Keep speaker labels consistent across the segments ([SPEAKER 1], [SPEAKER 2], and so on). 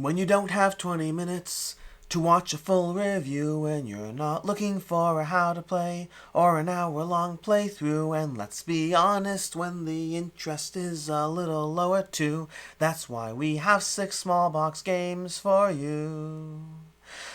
[SPEAKER 1] When you don't have 20 minutes to watch a full review and you're not looking for a how to play or an hour-long playthrough, and let's be honest, when the interest is a little lower too, that's why we have 6 small box games for you.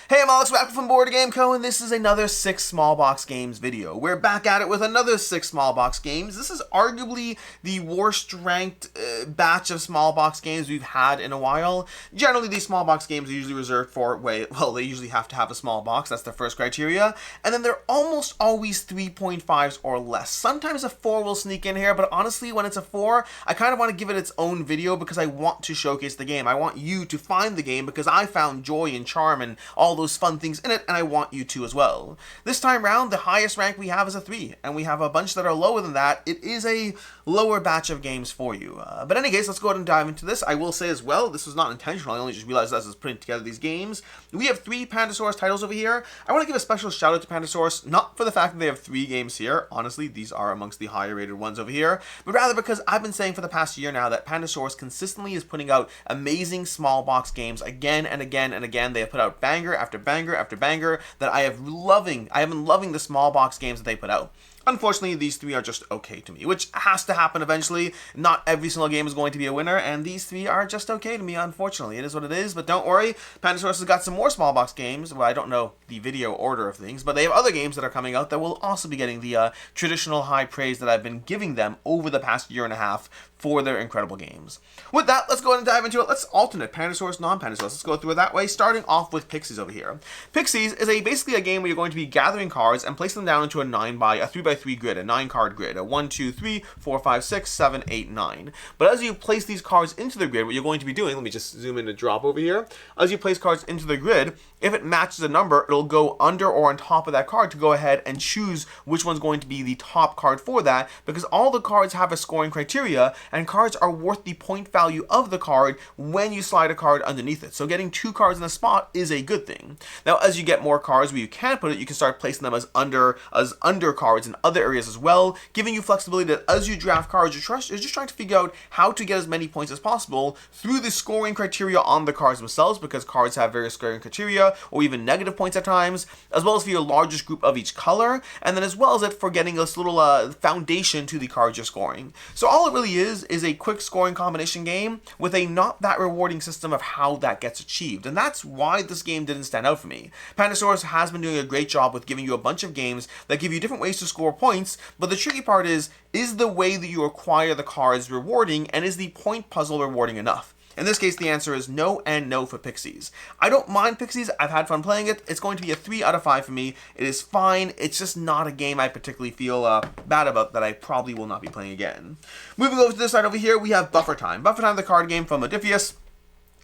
[SPEAKER 1] Hey, I'm Alex back from Board Game Co, and this is another 6 small box games video. We're back at it with another 6 small box games. This is arguably the worst ranked batch of small box games we've had in a while. Generally, these small box games are usually reserved for, they usually have to have a small box. That's their first criteria. And then they're almost always 3.5s or less. Sometimes a 4 will sneak in here, but honestly, when it's a 4, I kind of want to give it its own video because I want to showcase the game. I want you to find the game because I found joy and charm and all those fun things in it, and I want you to as well. This time round, the highest rank we have is a 3, and we have a bunch that are lower than that. It is a lower batch of games for you. But in any case, let's go ahead and dive into this. I will say as well, this was not intentional. I only just realized as I was putting together these games. We have 3 Pandasaurus titles over here. I want to give a special shout out to Pandasaurus, not for the fact that they have 3 games here. Honestly, these are amongst the higher rated ones over here, but rather because I've been saying for the past year now that Pandasaurus consistently is putting out amazing small box games again and again and again. They have put out banger after banger after banger that I have been loving the small box games that they put out. Unfortunately, these 3 are just okay to me, which has to happen eventually. Not every single game is going to be a winner, and these 3 are just okay to me, unfortunately. It is what it is, but don't worry. Pandasaurus has got some more small box games. Well, I don't know the video order of things, but they have other games that are coming out that will also be getting the traditional high praise that I've been giving them over the past year and a half for their incredible games. With that, let's go ahead and dive into it. Let's alternate Pandasaurus, non-Pandasaurus. Let's go through it that way, starting off with Pixies over here. Pixies is basically a game where you're going to be gathering cards and placing them down into a 3x3 grid, a 9-card grid, a 1, 2, 3, 4, 5, 6, 7, 8, 9. But as you place these cards into the grid, what you're going to be doing, let me just zoom in and drop over here. As you place cards into the grid, if it matches a number, it'll go under or on top of that card to go ahead and choose which one's going to be the top card for that, because all the cards have a scoring criteria, and cards are worth the point value of the card when you slide a card underneath it. So getting 2 cards in a spot is a good thing. Now, as you get more cards where you can put it, you can start placing them as under cards in other areas as well, giving you flexibility that as you draft cards, you're just trying to figure out how to get as many points as possible through the scoring criteria on the cards themselves, because cards have various scoring criteria or even negative points at times, as well as for your largest group of each color, and then as well as it for getting this little foundation to the cards you're scoring. So all it really is a quick scoring combination game with a not that rewarding system of how that gets achieved, and that's why this game didn't stand out for me. Pandasaurus has been doing a great job with giving you a bunch of games that give you different ways to score points, but the tricky part is the way that you acquire the cards rewarding, and is the point puzzle rewarding enough? In this case, the answer is no and no for Pixies. I don't mind Pixies. I've had fun playing it. It's going to be a 3 out of 5 for me. It is fine. It's just not a game I particularly feel bad about that I probably will not be playing again. Moving over to this side over here, we have Buffer Time. Buffer Time, the card game from Modiphius.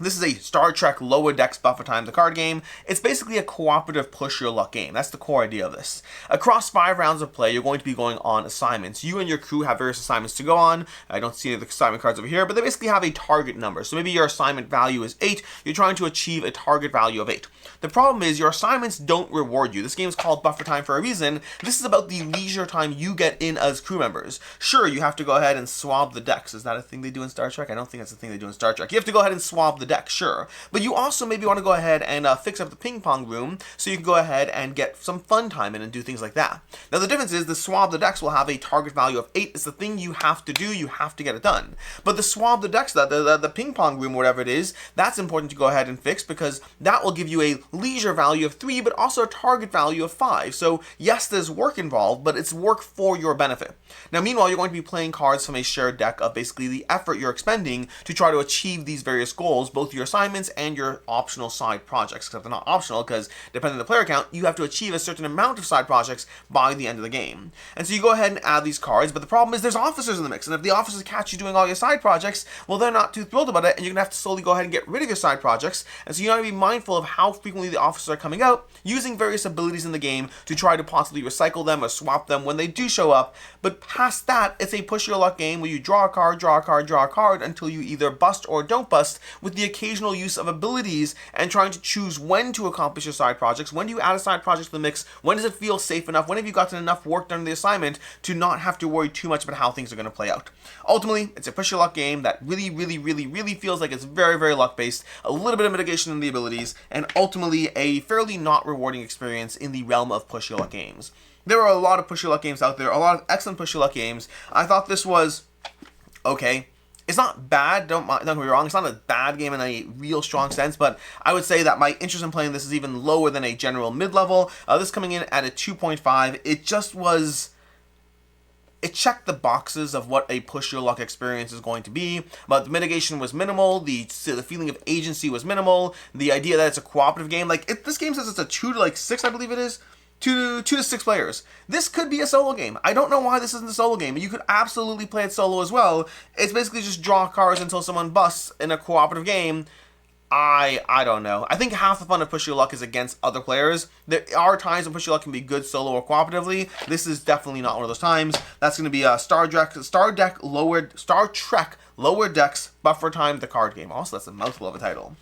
[SPEAKER 1] This is a Star Trek Lower Decks Buffer Time, the card game. It's basically a cooperative push your luck game. That's the core idea of this. Across 5 rounds of play, you're going to be going on assignments. You and your crew have various assignments to go on. I don't see any of the assignment cards over here, but they basically have a target number. So maybe your assignment value is 8. You're trying to achieve a target value of 8. The problem is your assignments don't reward you. This game is called Buffer Time for a reason. This is about the leisure time you get in as crew members. Sure, you have to go ahead and swab the decks. Is that a thing they do in Star Trek? I don't think that's a thing they do in Star Trek. You have to go ahead and swab the deck, sure. But you also maybe want to go ahead and fix up the ping pong room so you can go ahead and get some fun time in and do things like that. Now the difference is the swab the decks will have a target value of 8. It's the thing you have to do. You have to get it done. But the swab the decks, the ping pong room, whatever it is, that's important to go ahead and fix because that will give you a leisure value of 3, but also a target value of 5. So yes, there's work involved, but it's work for your benefit. Now meanwhile, you're going to be playing cards from a shared deck of basically the effort you're expending to try to achieve these various goals, both your assignments and your optional side projects, except they're not optional because depending on the player count, you have to achieve a certain amount of side projects by the end of the game. And so you go ahead and add these cards, but the problem is there's officers in the mix, and if the officers catch you doing all your side projects, well, they're not too thrilled about it, and you're gonna have to slowly go ahead and get rid of your side projects. And so you want to be mindful of how frequently the officers are coming out, using various abilities in the game to try to possibly recycle them or swap them when they do show up. But past that, it's a push your luck game where you draw a card, draw a card, draw a card until you either bust or don't bust, with the occasional use of abilities and trying to choose when to accomplish your side projects. When do you add a side project to the mix? When does it feel safe enough? When have you gotten enough work done in the assignment to not have to worry too much about how things are going to play out? Ultimately, it's a push your luck game that really feels like it's very luck based, a little bit of mitigation in the abilities, and ultimately a fairly not rewarding experience in the realm of push your luck games. There are a lot of push your luck games out there, a lot of excellent push your luck games. I thought this was okay. It's not bad, don't get me wrong, it's not a bad game in a real strong sense, but I would say that my interest in playing this is even lower than a general mid-level. This coming in at a 2.5, it just was... It checked the boxes of what a push your luck experience is going to be, but the mitigation was minimal, the feeling of agency was minimal, the idea that it's a cooperative game, this game says it's a 2 to 6, I believe it is. 2 to 6 players. This could be a solo game. I don't know why this isn't a solo game. You could absolutely play it solo as well. It's basically just draw cards until someone busts in a cooperative game. I don't know. I think half the fun of Push Your Luck is against other players. There are times when Push Your Luck can be good solo or cooperatively. This is definitely not one of those times. That's going to be a Star Trek Lower Decks Buffer Time, the card game. Also, that's a mouthful of a title.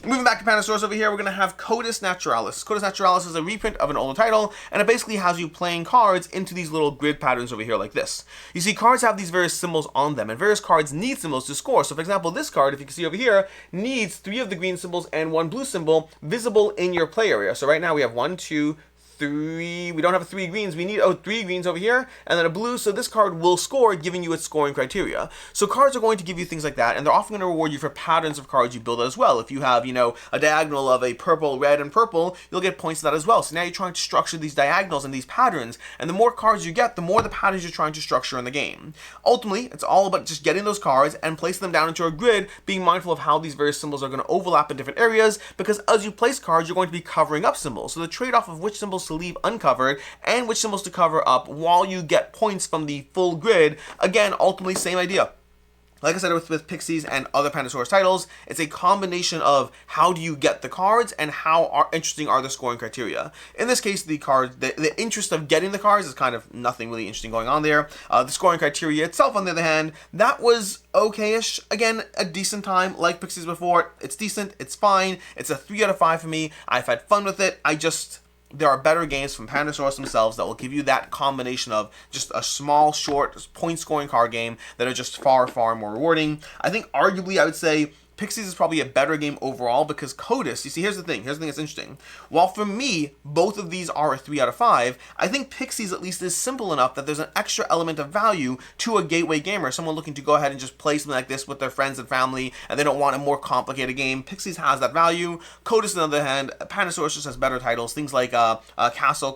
[SPEAKER 1] Moving back to Pandasaurus over here, we're going to have Codis Naturalis. Codis Naturalis is a reprint of an older title, and it basically has you playing cards into these little grid patterns over here like this. You see, cards have these various symbols on them, and various cards need symbols to score. So, for example, this card, if you can see over here, needs 3 of the green symbols and 1 blue symbol visible in your play area. So right now we have 1, 2, 3, we don't have 3 greens, we need 3 greens over here, and then a blue, so this card will score, giving you its scoring criteria. So cards are going to give you things like that, and they're often going to reward you for patterns of cards you build as well. If you have, a diagonal of a purple, red, and purple, you'll get points for that as well. So now you're trying to structure these diagonals and these patterns, and the more cards you get, the more the patterns you're trying to structure in the game. Ultimately, it's all about just getting those cards and placing them down into a grid, being mindful of how these various symbols are going to overlap in different areas, because as you place cards, you're going to be covering up symbols. So the trade-off of which symbols to leave uncovered and which symbols to cover up while you get points from the full grid. Again, ultimately same idea. Like I said with Pixies and other Pandasaurus titles, it's a combination of how do you get the cards and how interesting are the scoring criteria. In this case, the interest of getting the cards is kind of nothing really interesting going on there. The scoring criteria itself, on the other hand, that was okay-ish. Again, a decent time, like Pixies before. It's decent, it's fine, it's a 3 out of 5 for me. I've had fun with it. There are better games from Pandasaurus themselves that will give you that combination of just a small, short, point-scoring card game that are just far more rewarding. I think arguably I would say Pixies is probably a better game overall because Codis, you see, here's the thing that's interesting. While for me, both of these are a 3 out of 5, I think Pixies at least is simple enough that there's an extra element of value to a gateway gamer, someone looking to go ahead and just play something like this with their friends and family, and they don't want a more complicated game. Pixies has that value. Codis, on the other hand, Pandasaurus just has better titles, things like Castle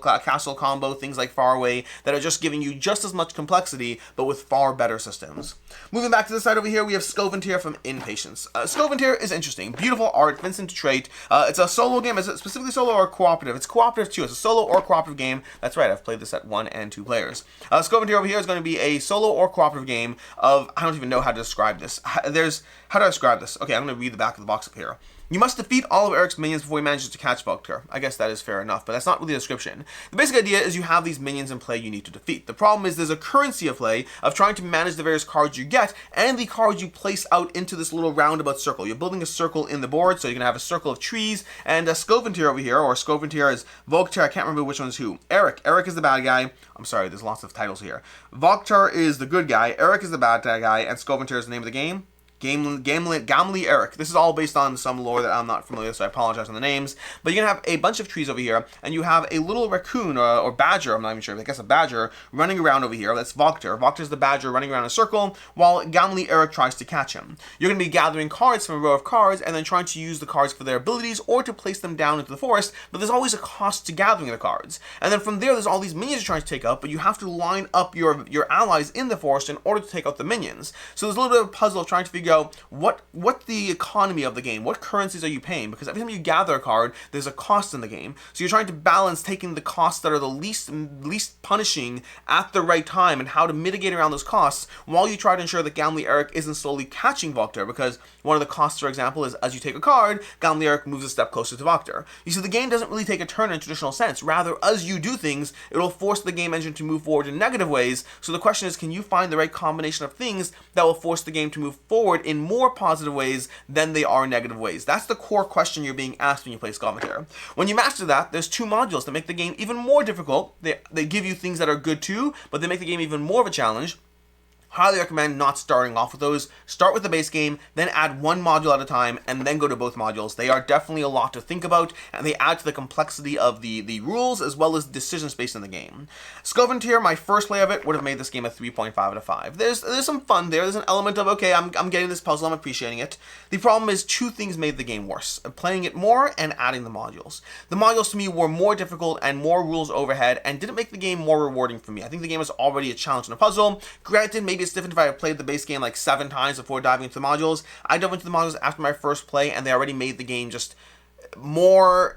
[SPEAKER 1] Combo, things like Faraway, that are just giving you just as much complexity, but with far better systems. Moving back to the side over here, we have Skoventyr from Impatience. Skoventyr is interesting. Beautiful art, Vincent Trait. It's a solo game. Is it specifically solo or cooperative? It's cooperative too. It's a solo or cooperative game. That's right, I've played this at 1 and 2 players. Skoventyr over here is going to be a solo or cooperative game of, I don't even know how to describe this. How do I describe this? Okay, I'm going to read the back of the box up here. You must defeat all of Eric's minions before he manages to catch Skoventyr. I guess that is fair enough, but that's not really the description. The basic idea is you have these minions in play you need to defeat. The problem is there's a currency of play of trying to manage the various cards you get and the cards you place out into this little roundabout circle. You're building a circle in the board, so you're going to have a circle of trees, and Skoventyr over here, or Skoventyr is Vogtyr, I can't remember which one's who. Eric is the bad guy. I'm sorry, there's lots of titles here. Vogtyr is the good guy, Eric is the bad guy, and Skoventyr is the name of the game. Gamli Eric. This is all based on some lore that I'm not familiar with, so I apologize on the names. But you're going to have a bunch of trees over here, and you have a little raccoon or badger, I'm not even sure, I guess a badger, running around over here. That's Vogtyr. Vogtyr's the badger running around in a circle, while Gamli Eric tries to catch him. You're going to be gathering cards from a row of cards, and then trying to use the cards for their abilities, or to place them down into the forest, but there's always a cost to gathering the cards. And then from there's all these minions you're trying to take out, but you have to line up your allies in the forest in order to take out the minions. So there's a little bit of a puzzle of trying to figure out what the economy of the game, what currencies are you paying, because every time you gather a card, there's a cost in the game. So you're trying to balance taking the costs that are the least punishing at the right time and how to mitigate around those costs while you try to ensure that Gamli Eric isn't slowly catching Vogtyr, because one of the costs, for example, is as you take a card, Gamli Eric moves a step closer to Vogtyr. You see, the game doesn't really take a turn in traditional sense. Rather, as you do things, it'll force the game engine to move forward in negative ways. So the question is, can you find the right combination of things that will force the game to move forward reward in more positive ways than they are negative ways? That's the core question you're being asked when you play Skoventyr. When you master that, there's 2 modules that make the game even more difficult. They give you things that are good too, but they make the game even more of a challenge. Highly recommend not starting off with those. Start with the base game, then add 1 module at a time, and then go to both modules. They are definitely a lot to think about, and they add to the complexity of the rules as well as decision space in the game. Skoventyr, my first play of it, would have made this game a 3.5 out of 5. There's some fun there. There's an element of, okay, I'm getting this puzzle, I'm appreciating it. The problem is 2 things made the game worse. Playing it more and adding the modules. The modules to me were more difficult and more rules overhead and didn't make the game more rewarding for me. I think the game is already a challenge and a puzzle. Granted, maybe it's different if I had played the base game like 7 times before diving into the modules. I dove into the modules after my first play and they already made the game just more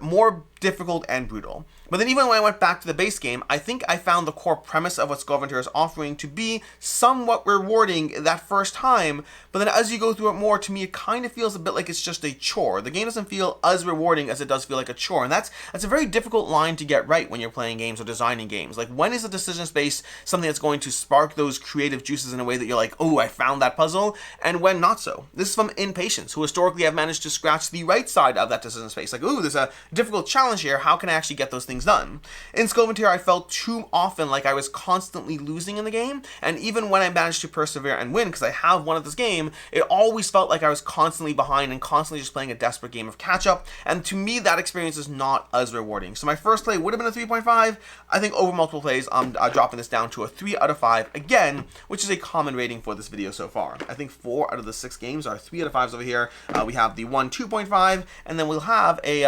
[SPEAKER 1] difficult and brutal. But then even when I went back to the base game, I think I found the core premise of what Skoventyr is offering to be somewhat rewarding that first time, but then as you go through it more, to me it kind of feels a bit like it's just a chore. The game doesn't feel as rewarding as it does feel like a chore, and that's a very difficult line to get right when you're playing games or designing games. Like, when is the decision space something that's going to spark those creative juices in a way that you're like, oh, I found that puzzle, and when not so? This is from Impatience, who historically have managed to scratch the right side of that decision space. Like, ooh, there's a difficult challenge here, how can I actually get those things done? In Skoventyr, I felt too often like I was constantly losing in the game, and even when I managed to persevere and win, because I have won at this game, it always felt like I was constantly behind and constantly just playing a desperate game of catch-up, and to me, that experience is not as rewarding. So my first play would have been a 3.5. I think over multiple plays, I'm dropping this down to a 3 out of 5, again, which is a common rating for this video so far. I think 4 out of the 6 games are 3 out of 5s over here. We have the 1 2.5, and then we'll have a,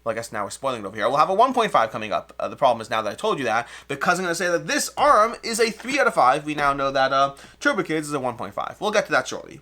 [SPEAKER 1] well, I guess now we're spoiling it over here. We'll have a 1.5 coming up. The problem is, now that I told you that, because I'm going to say that this Aurum is a 3 out of 5, we now know that Turbo Kidz is a 1.5. We'll get to that shortly.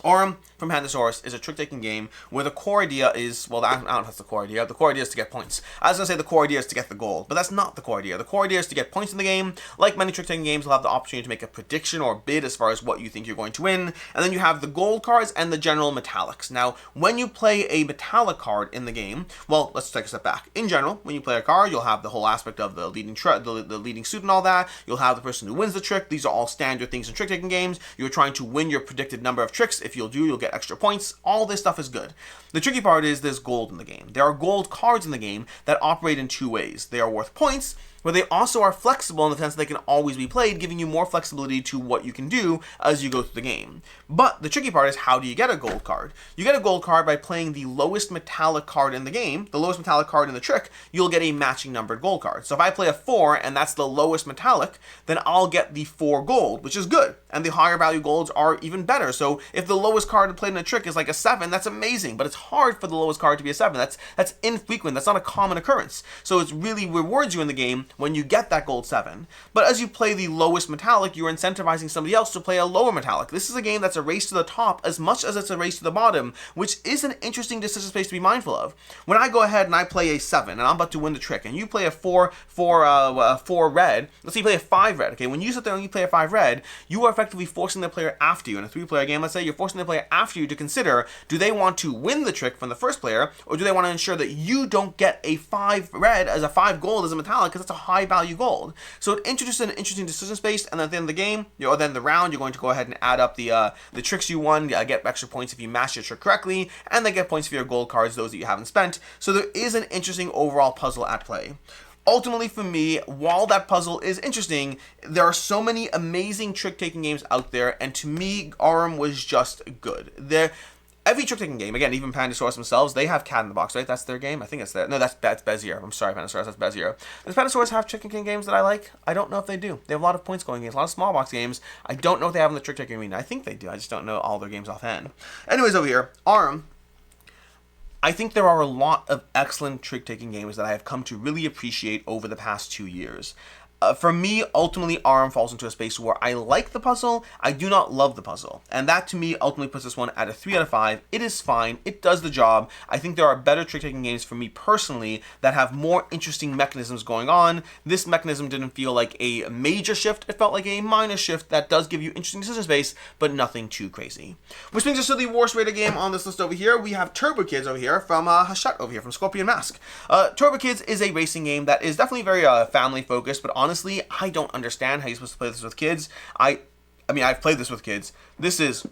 [SPEAKER 1] Aurum from Naturalis is a trick-taking game where the core idea is, well, I don't know if that's the core idea. The core idea is to get points. I was going to say the core idea is to get the gold, but that's not the core idea. The core idea is to get points in the game. Like many trick-taking games, you'll have the opportunity to make a prediction or bid as far as what you think you're going to win, and then you have the gold cards and the general metallics. Now, when you play a metallic card in the game, well, let's take a step back. In general, when you play a card, you'll have the whole aspect of the leading the leading suit and all that. You'll have the person who wins the trick. These are all standard things in trick-taking games. You're trying to win your predicted number of tricks. If you'll get extra points. All this stuff is good. The tricky part is there's gold in the game. There are gold cards in the game that operate in 2 ways. They are worth points, but they also are flexible in the sense that they can always be played, giving you more flexibility to what you can do as you go through the game. But the tricky part is, how do you get a gold card? You get a gold card by playing the lowest metallic card in the game, the lowest metallic card in the trick. You'll get a matching numbered gold card. So if I play a 4 and that's the lowest metallic, then I'll get the 4 gold, which is good. And the higher value golds are even better. So if the lowest card played in a trick is like a 7, that's amazing, but it's hard for the lowest card to be a 7. That's infrequent. That's not a common occurrence. So it really rewards you in the game when you get that gold 7. But as you play the lowest metallic, you're incentivizing somebody else to play a lower metallic. This is a game that's a race to the top as much as it's a race to the bottom, which is an interesting decision space to be mindful of. When I go ahead and I play a 7 and I'm about to win the trick, and you play a 4 red, let's say you play a 5 red, okay? When you sit there and you play a 5 red, you are effectively forcing the player after you. In a 3-player game, let's say, you're forcing the player after you to consider, do they want to win the trick from the first player, or do they want to ensure that you don't get a 5 red as a 5 gold as a metallic, because that's a high value gold. So it introduces an interesting decision space, and then at the end of the game, or then the round, you're going to go ahead and add up the tricks you won, get extra points if you match your trick correctly, and then get points for your gold cards, those that you haven't spent. So there is an interesting overall puzzle at play. Ultimately, for me, while that puzzle is interesting, there are so many amazing trick-taking games out there, and to me, Aurum was just good. Every trick-taking game, again, even Pandasaurus themselves, they have Cat in the Box, right? That's their game? I think it's no, that's Bezier. I'm sorry, Pandasaurus, that's Bezier. Does Pandasaurus have trick-taking games that I like? I don't know if they do. They have a lot of points-going games, a lot of small box games. I don't know if they have in the trick-taking arena. I think they do. I just don't know all their games offhand. Anyways, over here, Aurum. I think there are a lot of excellent trick-taking games that I have come to really appreciate over the past 2 years. For me, ultimately, Aurum falls into a space where I like the puzzle, I do not love the puzzle. And that, to me, ultimately puts this one at a 3 out of 5. It is fine. It does the job. I think there are better trick-taking games for me personally that have more interesting mechanisms going on. This mechanism didn't feel like a major shift. It felt like a minor shift that does give you interesting decision space, but nothing too crazy. Which brings us to the worst rated game on this list over here. We have Turbo Kidz over here from Hachette over here, from Scorpion Mask. Turbo Kidz is a racing game that is definitely very family-focused, but honestly, I don't understand how you're supposed to play this with kids. I mean, I've played this with kids. This is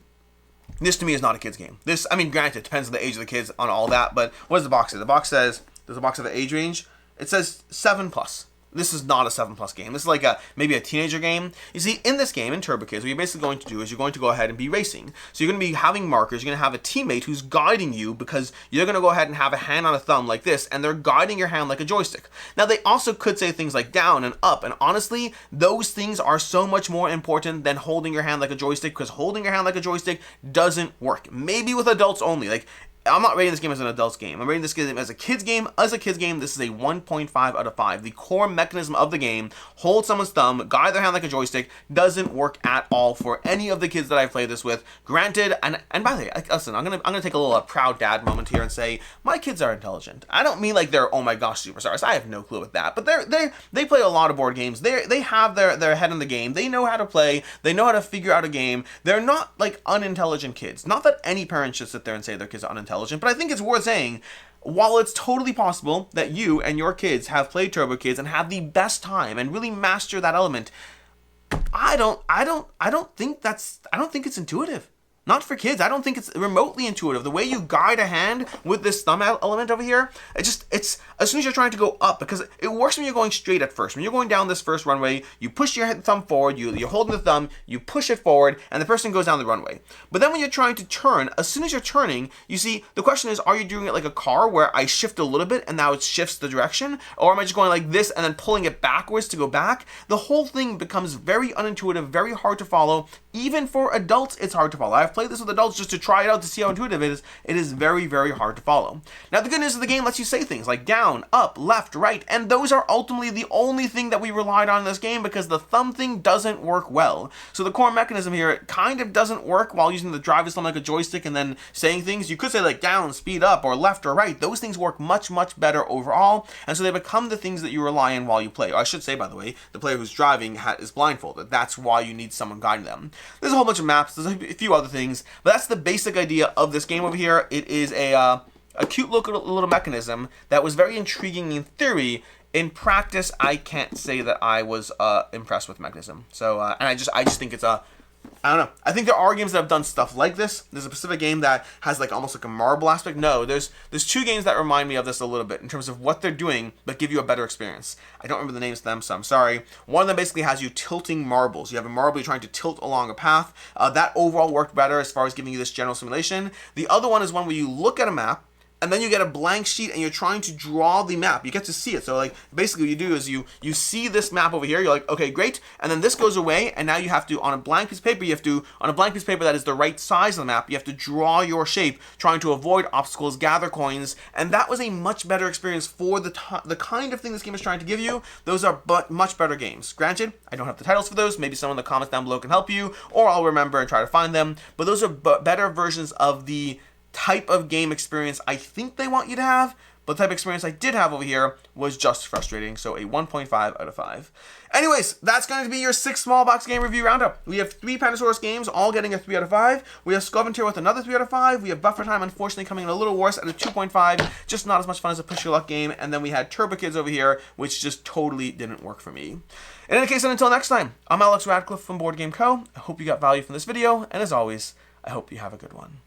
[SPEAKER 1] This to me is not a kid's game. This, I mean, granted, it depends on the age of the kids on all that, but what does the box say? The box says, does the box have an age range? It says 7+. This is not a 7+ game. This is like maybe a teenager game. You see, in this game, in Turbo Kids, what you're basically going to do is you're going to go ahead and be racing. So you're going to be having markers. You're going to have a teammate who's guiding you because you're going to go ahead and have a hand on a thumb like this, and they're guiding your hand like a joystick. Now, they also could say things like down and up, and honestly, those things are so much more important than holding your hand like a joystick, because holding your hand like a joystick doesn't work. Maybe with adults only. Like, I'm not rating this game as an adult's game. I'm rating this game as a kid's game. As a kid's game, this is a 1.5 out of 5. The core mechanism of the game, hold someone's thumb, guide their hand like a joystick, doesn't work at all for any of the kids that I've played this with. Granted, and by the way, listen, I'm gonna take a little proud dad moment here and say my kids are intelligent. I don't mean like they're, oh my gosh, superstars. I have no clue with that. But they play a lot of board games. They have their head in the game. They know how to play. They know how to figure out a game. They're not like unintelligent kids. Not that any parent should sit there and say their kids are unintelligent. But I think it's worth saying, while it's totally possible that you and your kids have played Turbo Kids and have the best time and really master that element, I don't think it's intuitive. Not for kids. I don't think it's remotely intuitive. The way you guide a hand with this thumb element over here, it's as soon as you're trying to go up, because it works when you're going straight at first. When you're going down this first runway, you push your thumb forward, you're holding the thumb, you push it forward, and the person goes down the runway. But then when you're trying to turn, as soon as you're turning, you see, the question is, are you doing it like a car where I shift a little bit and now it shifts the direction? Or am I just going like this and then pulling it backwards to go back? The whole thing becomes very unintuitive, very hard to follow. Even for adults, it's hard to follow. I've played this with adults just to try it out to see how intuitive it is. It is very, very hard to follow. Now, the good news is the game lets you say things like down, up, left, right, and those are ultimately the only thing that we relied on in this game because the thumb thing doesn't work well. So the core mechanism here, it kind of doesn't work while using the driver's thumb like a joystick and then saying things. You could say like down, speed up, or left or right. Those things work much, much better overall, and so they become the things that you rely on while you play. Or I should say, by the way, the player who's driving is blindfolded. That's why you need someone guiding them. There's a whole bunch of maps, there's a few other things, but that's the basic idea of this game over here. It is a cute little mechanism that was very intriguing in theory. In practice, I can't say that I was impressed with mechanism. So, and I just think it's I don't know. I think there are games that have done stuff like this. There's a specific game that has like almost like a marble aspect. No, there's two games that remind me of this a little bit in terms of what they're doing, but give you a better experience. I don't remember the names of them, so I'm sorry. One of them basically has you tilting marbles. You have a marble you're trying to tilt along a path. That overall worked better as far as giving you this general simulation. The other one is one where you look at a map, and then you get a blank sheet and you're trying to draw the map. You get to see it. So like basically what you do is you see this map over here. You're like, okay, great. And then this goes away. And now you have to, on a blank piece of paper, on a blank piece of paper that is the right size of the map, you have to draw your shape, trying to avoid obstacles, gather coins. And that was a much better experience for the kind of thing this game is trying to give you. Those are much better games. Granted, I don't have the titles for those. Maybe someone in the comments down below can help you, or I'll remember and try to find them. But those are better versions of the type of game experience I think they want you to have, but the type of experience I did have over here was just frustrating, so a 1.5 out of 5. Anyways, that's going to be your 6 small box game review roundup. We have 3 Pandasaurus games, all getting a 3 out of 5. We have Skoventyr with another 3 out of 5. We have Buffer Time, unfortunately, coming in a little worse at a 2.5, just not as much fun as a Push Your Luck game. And then we had Turbo Kids over here, which just totally didn't work for me. In any case, and until next time, I'm Alex Radcliffe from Board Game Co. I hope you got value from this video, and as always, I hope you have a good one.